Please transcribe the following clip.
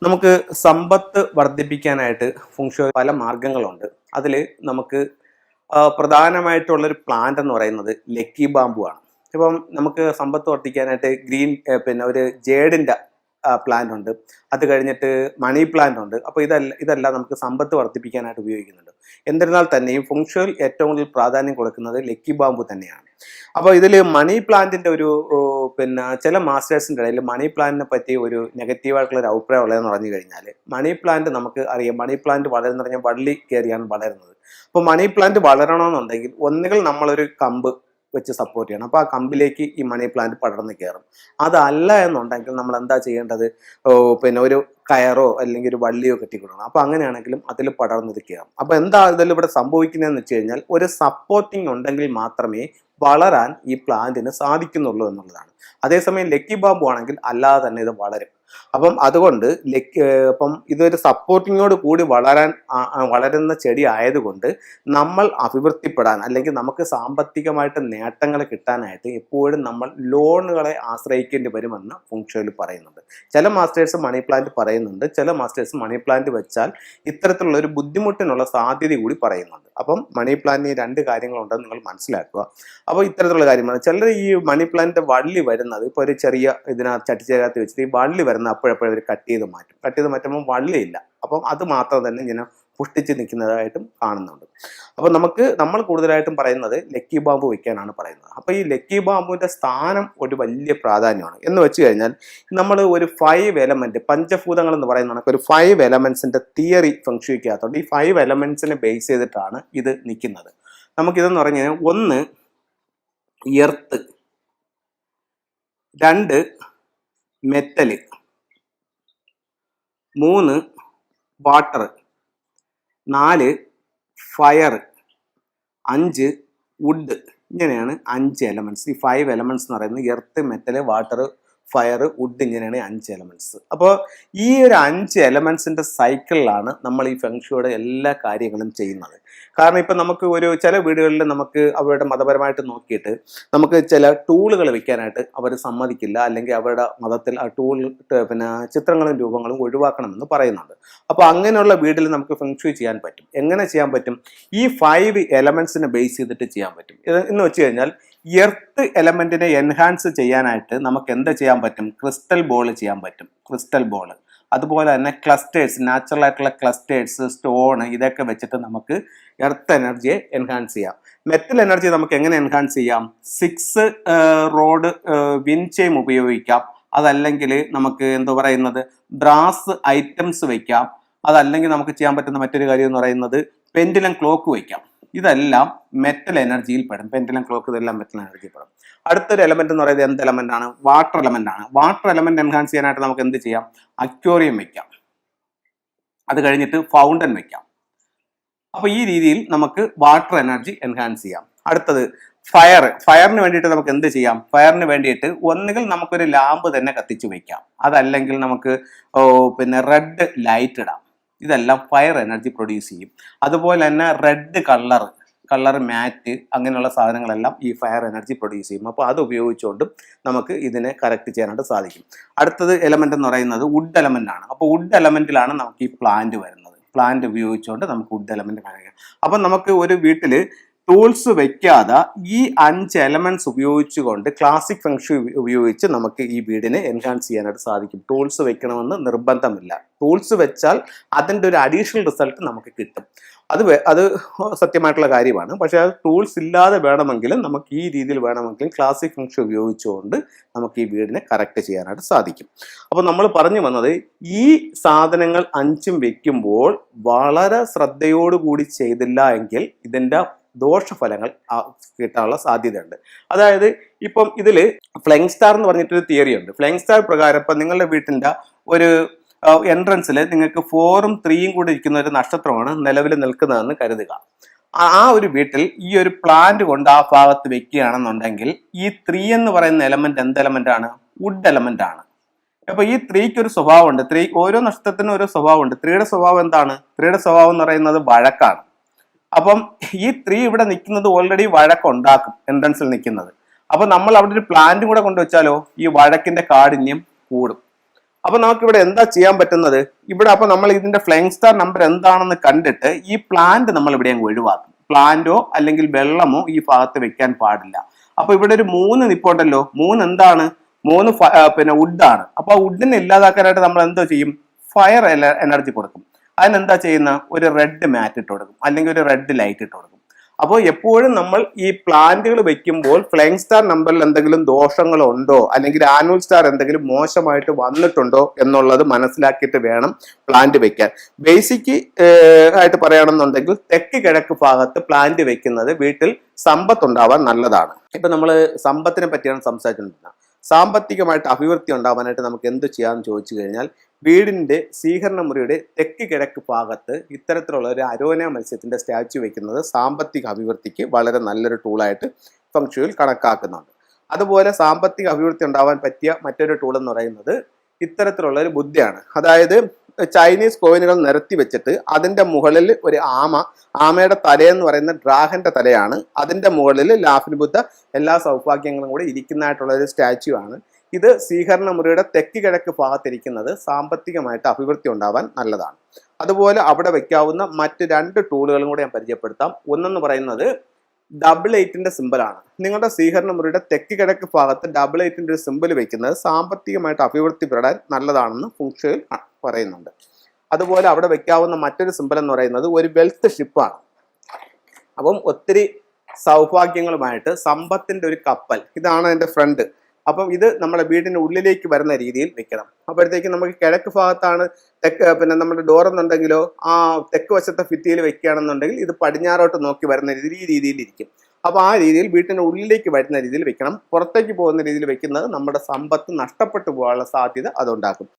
നമുക്ക് സമ്പത്ത് വർദ്ധിപ്പിക്കാനായിട്ട് ഫുങ്ഷോ പല മാർഗങ്ങളുണ്ട്. അതിൽ നമുക്ക് പ്രധാനമായിട്ടുള്ളൊരു പ്ലാന്റ് എന്ന് പറയുന്നത് ലക്കി ബാമ്പു ആണ്. ഇപ്പം നമുക്ക് സമ്പത്ത് വർദ്ധിക്കാനായിട്ട് ഗ്രീൻ പിന്നെ ഒരു ജേഡിൻ്റെ പ്ലാന്റ് ഉണ്ട്. അത് കഴിഞ്ഞിട്ട് മണി പ്ലാന്റ് ഉണ്ട്. അപ്പോൾ ഇതെല്ലാം നമുക്ക് സമ്പത്ത് വർദ്ധിപ്പിക്കാനായിട്ട് ഉപയോഗിക്കുന്നുണ്ട്. എന്നിരുന്നാൽ തന്നെയും ഫുങ്ഷോയിൽ ഏറ്റവും കൂടുതൽ പ്രാധാന്യം കൊടുക്കുന്നത് ലക്കി ബാമ്പു തന്നെയാണ്. അപ്പോൾ ഇതിൽ മണി പ്ലാന്റിൻ്റെ ഒരു പിന്നെ ചില മാസ്റ്റേഴ്സിൻ്റെ ഇടയിൽ മണി പ്ലാന്റിനെ പറ്റി ഒരു നെഗറ്റീവായിട്ടുള്ള ഒരു അഭിപ്രായം ഉള്ളതെന്ന് പറഞ്ഞു കഴിഞ്ഞാൽ, മണി പ്ലാന്റ് നമുക്ക് അറിയാം, മണി പ്ലാന്റ് വളരുന്ന പറഞ്ഞാൽ വള്ളി കയറിയാണ് വളരുന്നത്. അപ്പോൾ മണി പ്ലാന്റ് വളരണമെന്നുണ്ടെങ്കിൽ ഒന്നുകിൽ നമ്മളൊരു കമ്പ് വെച്ച് സപ്പോർട്ട് ചെയ്യണം. അപ്പോൾ ആ കമ്പിലേക്ക് ഈ മണി പ്ലാന്റ് പടർന്ന് കയറും. അതല്ല എന്നുണ്ടെങ്കിൽ നമ്മൾ എന്താ ചെയ്യേണ്ടത്, പിന്നെ ഒരു കയറോ അല്ലെങ്കിൽ ഒരു വള്ളിയോ കെട്ടിക്കൊടുക്കണം. അപ്പോൾ അങ്ങനെയാണെങ്കിലും അതിൽ പടർന്നത് കയറും. അപ്പോൾ എന്താ ഇതിൽ ഇവിടെ സംഭവിക്കുന്നതെന്ന് വെച്ച് കഴിഞ്ഞാൽ, ഒരു സപ്പോർട്ടിങ് ഉണ്ടെങ്കിൽ മാത്രമേ വളരാൻ ഈ പ്ലാന്റിന് സാധിക്കുന്നുള്ളൂ എന്നുള്ളതാണ്. അതേസമയം ലക്കി ബാമ്പു ആണെങ്കിൽ അല്ലാതെ തന്നെ ഇത് വളരും. അപ്പം അതുകൊണ്ട് അപ്പം ഇതൊരു സപ്പോർട്ടിങ്ങോട് കൂടി വളരുന്ന ചെടി ആയതുകൊണ്ട് നമ്മൾ അഭിവൃദ്ധിപ്പെടാൻ അല്ലെങ്കിൽ നമുക്ക് സാമ്പത്തികമായിട്ട് നേട്ടങ്ങൾ കിട്ടാനായിട്ട് എപ്പോഴും നമ്മൾ ലോണുകളെ ആശ്രയിക്കേണ്ടി വരുമെന്ന് ഫുങ്ഷോയിൽ പറയുന്നുണ്ട്. ചില മാസ്റ്റേഴ്സ് മണി പ്ലാന്റ് പറയുന്നുണ്ട്, ചില മാസ്റ്റേഴ്സ് മണി പ്ലാന്റ് വെച്ചാൽ ഇത്തരത്തിലുള്ള ഒരു ബുദ്ധിമുട്ടിനുള്ള സാധ്യത കൂടി പറയുന്നുണ്ട്. അപ്പം മണി പ്ലാന്റിന് രണ്ട് കാര്യങ്ങളുണ്ടെന്ന് നിങ്ങൾ മനസ്സിലാക്കുക. അപ്പോൾ ഇത്തരത്തിലുള്ള കാര്യമാണ്. ചിലർ ഈ മണി പ്ലാന്റിന്റെ വള്ളി വരുന്നത് ഇപ്പോൾ ഒരു ചെറിയ ഇതിനകത്ത് ചട്ടിച്ചേരകത്ത് വെച്ചിട്ട് ഈ വള്ളി വരുന്ന അപ്പോഴപ്പോഴും അവർ കട്ട് ചെയ്ത് മാറ്റുമ്പോൾ വള്ളിയില്ല. അപ്പം അത് മാത്രം തന്നെ ഇങ്ങനെ പുഷ്ടിച്ച് നിൽക്കുന്നതായിട്ടും കാണുന്നുണ്ട്. അപ്പോൾ നമ്മൾ കൂടുതലായിട്ടും പറയുന്നത് ലക്കി ബാമ്പു വയ്ക്കാനാണ് പറയുന്നത്. അപ്പോൾ ഈ ലക്കി ബാമ്പുവിൻ്റെ സ്ഥാനം ഒരു വലിയ പ്രാധാന്യമാണ്. എന്ന് വെച്ച് കഴിഞ്ഞാൽ നമ്മൾ ഒരു 5 എലമെന്റ് പഞ്ചഭൂതങ്ങൾ എന്ന് പറയുന്ന ഒരു 5 എലമെന്റ്സിന്റെ തിയറി ഫംഗ്ഷനിക്കകത്തോണ്ട് ഈ 5 എലമെന്റ്സിനെ ബേസ് ചെയ്തിട്ടാണ് ഇത് നിൽക്കുന്നത്. നമുക്കിതെന്ന് പറഞ്ഞു കഴിഞ്ഞാൽ 1 earth, 2 metal, 3 water, 4 fire, 5 wood. ഇങ്ങനെയാണ് 5 എലമെന്റ്സ്. ഈ 5 എലമെന്റ്സ് എന്ന് പറയുന്നത് earth, metal, water, fire, wood, ഇങ്ങനെയാണ് 5 എലമെന്റ്സ്. അപ്പോൾ ഈ ഒരു 5 എലമെന്റ്സിന്റെ സൈക്കിളിലാണ് നമ്മൾ ഈ ഫെങ്ഷുയുടെ എല്ലാ കാര്യങ്ങളും ചെയ്യുന്നത്. കാരണം ഇപ്പം നമുക്ക് ചില വീടുകളിൽ നമുക്ക് അവരുടെ മതപരമായിട്ട് നോക്കിയിട്ട് നമുക്ക് ചില ടൂളുകൾ വെക്കാനായിട്ട് അവർ സമ്മതിക്കില്ല, അല്ലെങ്കിൽ അവരുടെ മതത്തിൽ ആ ടൂൾ പിന്നെ ചിത്രങ്ങളും രൂപങ്ങളും ഒഴിവാക്കണമെന്ന് പറയുന്നുണ്ട്. അപ്പോൾ അങ്ങനെയുള്ള വീട്ടിൽ നമുക്ക് ഫെങ്ഷു ചെയ്യാൻ പറ്റും. എങ്ങനെ ചെയ്യാൻ പറ്റും? ഈ 5 എലമെന്റ്സിനെ ബേസ് ചെയ്തിട്ട് ചെയ്യാൻ പറ്റും. എന്ന് വെച്ച് കഴിഞ്ഞാൽ എർത്ത് എലമെന്റിനെ എൻഹാൻസ് ചെയ്യാനായിട്ട് നമുക്ക് എന്താ ചെയ്യാൻ പറ്റും? ക്രിസ്റ്റൽ ബോൾ ചെയ്യാൻ പറ്റും. ക്രിസ്റ്റൽ ബോൾ, അതുപോലെ തന്നെ ക്ലസ്റ്റേഴ്സ്, നാച്ചുറൽ ആയിട്ടുള്ള ക്ലസ്റ്റേഴ്സ്, സ്റ്റോൺ, ഇതൊക്കെ വെച്ചിട്ട് നമുക്ക് എർത്ത് എനർജിയെ എൻഹാൻസ് ചെയ്യാം. മെറ്റൽ എനർജി നമുക്ക് എങ്ങനെ എൻഹാൻസ് ചെയ്യാം? 6 റോഡ് വിൻ ചെയിൻ ഉപയോഗിക്കാം. അതല്ലെങ്കിൽ നമുക്ക് എന്താ പറയുന്നത്, ബ്രാസ് ഐറ്റംസ് വയ്ക്കാം. അതല്ലെങ്കിൽ നമുക്ക് ചെയ്യാൻ പറ്റുന്ന മറ്റൊരു കാര്യം എന്ന് പറയുന്നത് പെൻഡുലം ക്ലോക്ക് വയ്ക്കാം. ഇതെല്ലാം മെറ്റൽ എനർജിയിൽ പെടും. പെൻഡുലം ക്ലോക്ക് ഇതെല്ലാം മെറ്റൽ എനർജിയിൽ പെടും. അടുത്തൊരു എലമെന്റ് എന്ന് പറയുന്നത് എന്ത് എലമെന്റ് ആണ്? വാട്ടർ എലമെന്റ് ആണ്. വാട്ടർ എലമെന്റ് എൻഹാൻസ് ചെയ്യാനായിട്ട് നമുക്ക് എന്ത് ചെയ്യാം? അക്വേറിയം വെക്കാം. അത് കഴിഞ്ഞിട്ട് ഫൗണ്ടൻ വെക്കാം. അപ്പൊ ഈ രീതിയിൽ നമുക്ക് വാട്ടർ എനർജി എൻഹാൻസ് ചെയ്യാം. അടുത്തത് ഫയറിന് വേണ്ടിയിട്ട് നമുക്ക് എന്ത് ചെയ്യാം? ഫയറിന് വേണ്ടിയിട്ട് ഒന്നുകിൽ നമുക്കൊരു ലാമ്പ് തന്നെ കത്തിച്ചു വെക്കാം. അതല്ലെങ്കിൽ നമുക്ക് പിന്നെ റെഡ് ലൈറ്റ് ഇടാം. ഇതെല്ലാം ഫയർ എനർജി പ്രൊഡ്യൂസ് ചെയ്യും. അതുപോലെ തന്നെ റെഡ് കളർ മാറ്റ്, അങ്ങനെയുള്ള സാധനങ്ങളെല്ലാം ഈ ഫയർ എനർജി പ്രൊഡ്യൂസ് ചെയ്യും. അപ്പോൾ അത് ഉപയോഗിച്ചുകൊണ്ടും നമുക്ക് ഇതിനെ കറക്റ്റ് ചെയ്യാനായിട്ട് സാധിക്കും. അടുത്തത് എലമെന്റ് എന്ന് പറയുന്നത് വുഡ് എലമെന്റ് ആണ്. അപ്പോൾ വുഡ് എലമെന്റിലാണ് നമുക്ക് ഈ പ്ലാന്റ് വരുന്നത്. പ്ലാന്റ് ഉപയോഗിച്ചുകൊണ്ട് നമുക്ക് വുഡ് എലമെന്റ് കാണിക്കാം. അപ്പം നമുക്ക് ഒരു വീട്ടിൽ ടൂൾസ് വെക്കാതെ ഈ 5 എലമെന്റ്സ് ഉപയോഗിച്ചുകൊണ്ട് ക്ലാസിക് ഫെങ്ഷു ഉപയോഗിച്ച് നമുക്ക് ഈ വീടിനെ എൻഹാൻസ് ചെയ്യാനായിട്ട് സാധിക്കും. ടൂൾസ് വെക്കണമെന്ന് നിർബന്ധമില്ല. ടൂൾസ് വെച്ചാൽ അതിൻ്റെ ഒരു അഡീഷണൽ റിസൾട്ട് നമുക്ക് കിട്ടും. അത് സത്യമായിട്ടുള്ള കാര്യമാണ്. പക്ഷേ അത് ടൂൾസ് ഇല്ലാതെ വേണമെങ്കിലും നമുക്ക് ഈ രീതിയിൽ വേണമെങ്കിലും ക്ലാസിക് ഫെങ്ഷു ഉപയോഗിച്ചുകൊണ്ട് നമുക്ക് ഈ വീടിനെ കറക്റ്റ് ചെയ്യാനായിട്ട് സാധിക്കും. അപ്പോൾ നമ്മൾ പറഞ്ഞു വന്നത്, ഈ സാധനങ്ങൾ 5ഉം വെക്കുമ്പോൾ വളരെ ശ്രദ്ധയോടുകൂടി ചെയ്തില്ല എങ്കിൽ ഇതിൻ്റെ ദോഷഫലങ്ങൾ കിട്ടാനുള്ള സാധ്യതയുണ്ട്. അതായത് ഇപ്പം ഇതിൽ ഫ്ലൈങ് സ്റ്റാർ എന്ന് പറഞ്ഞിട്ടൊരു തിയറി ഉണ്ട്. ഫ്ലൈങ് സ്റ്റാർ പ്രകാരം ഇപ്പം നിങ്ങളുടെ വീട്ടിൻ്റെ ഒരു എൻട്രൻസിൽ നിങ്ങൾക്ക് 4ഉം 3യും കൂടി ഇരിക്കുന്ന ഒരു നക്ഷത്രമാണ് നിലവിൽ നിൽക്കുന്നതെന്ന് കരുതുക. ആ ഒരു വീട്ടിൽ ഈ ഒരു പ്ലാന്റ് കൊണ്ട് ആ ഭാഗത്ത് വെക്കുകയാണെന്നുണ്ടെങ്കിൽ ഈ 3 എന്ന് പറയുന്ന എലമെന്റ് എന്ത് എലമെന്റ് ആണ്? വുഡ് എലമെന്റ് ആണ്. അപ്പൊ ഈ 3ക്ക് ഒരു സ്വഭാവമുണ്ട്. ഓരോ നക്ഷത്രത്തിനും ഓരോ സ്വഭാവമുണ്ട്. 3യുടെ സ്വഭാവം എന്താണ്? 3യുടെ സ്വഭാവം എന്ന് പറയുന്നത് വഴക്കാണ്. അപ്പം ഈ 3 ഇവിടെ നിൽക്കുന്നത് ഓൾറെഡി വഴക്കുണ്ടാക്കും, എൻട്രൻസിൽ നിൽക്കുന്നത്. അപ്പൊ നമ്മൾ അവിടെ ഒരു പ്ലാന്റും കൂടെ കൊണ്ടുവച്ചാലോ ഈ വഴക്കിന്റെ കാഠിന്യം കൂടും. അപ്പൊ നമുക്ക് ഇവിടെ എന്താ ചെയ്യാൻ പറ്റുന്നത്? ഇവിടെ അപ്പൊ നമ്മൾ ഇതിന്റെ ഫ്ലൈയിങ് സ്റ്റാർ നമ്പർ എന്താണെന്ന് കണ്ടിട്ട് ഈ പ്ലാന്റ് നമ്മൾ ഇവിടെ അങ്ങ് ഒഴിവാക്കും. പ്ലാന്റോ അല്ലെങ്കിൽ വെള്ളമോ ഈ ഭാഗത്ത് വെക്കാൻ പാടില്ല. അപ്പൊ ഇവിടെ ഒരു 3 നിപ്പുണ്ടല്ലോ. 3 എന്താണ്? 3 പിന്നെ വുഡാണ്. അപ്പൊ ആ വുഡിനെ ഇല്ലാതാക്കാനായിട്ട് നമ്മൾ എന്തോ ചെയ്യും? ഫയർ എനർജി കൊടുക്കും. അതിനെന്താ ചെയ്യുന്ന? ഒരു റെഡ് മാറ്റ് ഇട്ട് കൊടുക്കും, അല്ലെങ്കിൽ ഒരു റെഡ് ലൈറ്റ് ഇട്ട് കൊടുക്കും. അപ്പോൾ എപ്പോഴും നമ്മൾ ഈ പ്ലാന്റുകൾ വെക്കുമ്പോൾ ഫ്ലൈയിങ് സ്റ്റാർ നമ്പറിൽ എന്തെങ്കിലും ദോഷങ്ങളുണ്ടോ, അല്ലെങ്കിൽ ആനുവൽ സ്റ്റാർ എന്തെങ്കിലും മോശമായിട്ട് വന്നിട്ടുണ്ടോ എന്നുള്ളത് മനസ്സിലാക്കിയിട്ട് വേണം പ്ലാന്റ് വെക്കാൻ. ബേസിക് ആയിട്ട് പറയുകയാണെന്നുണ്ടെങ്കിൽ തെക്ക് കിഴക്ക് ഭാഗത്ത് പ്ലാന്റ് വെക്കുന്നത് വീട്ടിൽ സമ്പത്തുണ്ടാവാൻ നല്ലതാണ്. ഇപ്പൊ നമ്മൾ സമ്പത്തിനെ പറ്റിയാണ് സംസാരിച്ചുകൊണ്ടിരുന്നത്. സാമ്പത്തികമായിട്ട് അഭിവൃദ്ധി ഉണ്ടാവാനായിട്ട് നമുക്ക് എന്ത് ചെയ്യാമെന്ന് ചോദിച്ചു കഴിഞ്ഞാൽ, വീടിന്റെ സ്വീകരണ മുറിയുടെ തെക്ക് കിഴക്ക് ഭാഗത്ത് ഇത്തരത്തിലുള്ള ഒരു അരോന മത്സ്യത്തിന്റെ സ്റ്റാച്ചു വെക്കുന്നത് സാമ്പത്തിക അഭിവൃദ്ധിക്ക് വളരെ നല്ലൊരു ടൂളായിട്ട് ഫെങ്ഷുയിൽ കണക്കാക്കുന്നുണ്ട്. അതുപോലെ സാമ്പത്തിക അഭിവൃദ്ധി ഉണ്ടാവാൻ പറ്റിയ മറ്റൊരു ടൂൾ എന്ന് പറയുന്നത് ഇത്തരത്തിലുള്ള ഒരു ബുദ്ധയാണ്. അതായത് ചൈനീസ് കോയിനുകൾ നിരത്തി വെച്ചിട്ട് അതിന്റെ മുകളിൽ ഒരു ആമയുടെ തലയെന്ന് പറയുന്ന ഡ്രാഗന്റെ തലയാണ്. അതിന്റെ മുകളിൽ ലാഫിൻ ബുദ്ധ എല്ലാ സൗഭാഗ്യങ്ങളും കൂടി ഇരിക്കുന്നതായിട്ടുള്ള ഒരു സ്റ്റാച്ചു ആണ്. ഇത് സ്വീകരണ മുറിയുടെ തെക്ക് കിഴക്ക് ഭാഗത്തിരിക്കുന്നത് സാമ്പത്തികമായിട്ട് അഭിവൃദ്ധി ഉണ്ടാവാൻ നല്ലതാണ്. അതുപോലെ അവിടെ വെക്കാവുന്ന മറ്റ് 2 ടൂളുകളും കൂടെ ഞാൻ പരിചയപ്പെടുത്താം. ഒന്നെന്ന് പറയുന്നത് ഡബിൾ 8ന്റെ സിമ്പിളാണ്. നിങ്ങളുടെ സ്വീകരണ മുറിയുടെ തെക്ക് കിഴക്ക് ഭാഗത്ത് ഡബിൾ 8ന്റെ ഒരു സിമ്പിൾ വെക്കുന്നത് സാമ്പത്തികമായിട്ട് അഭിവൃദ്ധി പെടാൻ നല്ലതാണെന്ന് ഫെങ്ഷുയിൽ പറയുന്നുണ്ട്. അതുപോലെ അവിടെ വെക്കാവുന്ന മറ്റൊരു സിമ്പിൾ എന്ന് പറയുന്നത് ഒരു വെൽത്ത് ഷിപ്പാണ്. അപ്പം ഒത്തിരി സൗഭാഗ്യങ്ങളുമായിട്ട് സമ്പത്തിന്റെ ഒരു കപ്പൽ, ഇതാണ് അതിന്റെ ഫ്രണ്ട്. അപ്പം ഇത് നമ്മുടെ വീടിന്റെ ഉള്ളിലേക്ക് വരുന്ന രീതിയിൽ വെക്കണം. അപ്പോഴത്തേക്ക് നമുക്ക് കിഴക്ക് ഭാഗത്താണ് പിന്നെ നമ്മുടെ ഡോർ എന്നുണ്ടെങ്കിലോ ആ തെക്ക് വശത്തെ ഭിത്തിയിൽ വെക്കുകയാണെന്നുണ്ടെങ്കിൽ ഇത് പടിഞ്ഞാറോട്ട് നോക്കി വരുന്ന ഈ രീതിയിൽ ഇരിക്കും. അപ്പൊ ആ രീതിയിൽ വീട്ടിന്റെ ഉള്ളിലേക്ക് വരുന്ന രീതിയിൽ വെക്കണം. പുറത്തേക്ക് പോകുന്ന രീതിയിൽ വെക്കുന്നത് നമ്മുടെ സമ്പത്ത് നഷ്ടപ്പെട്ടു പോകാനുള്ള സാധ്യത അതുണ്ടാക്കും.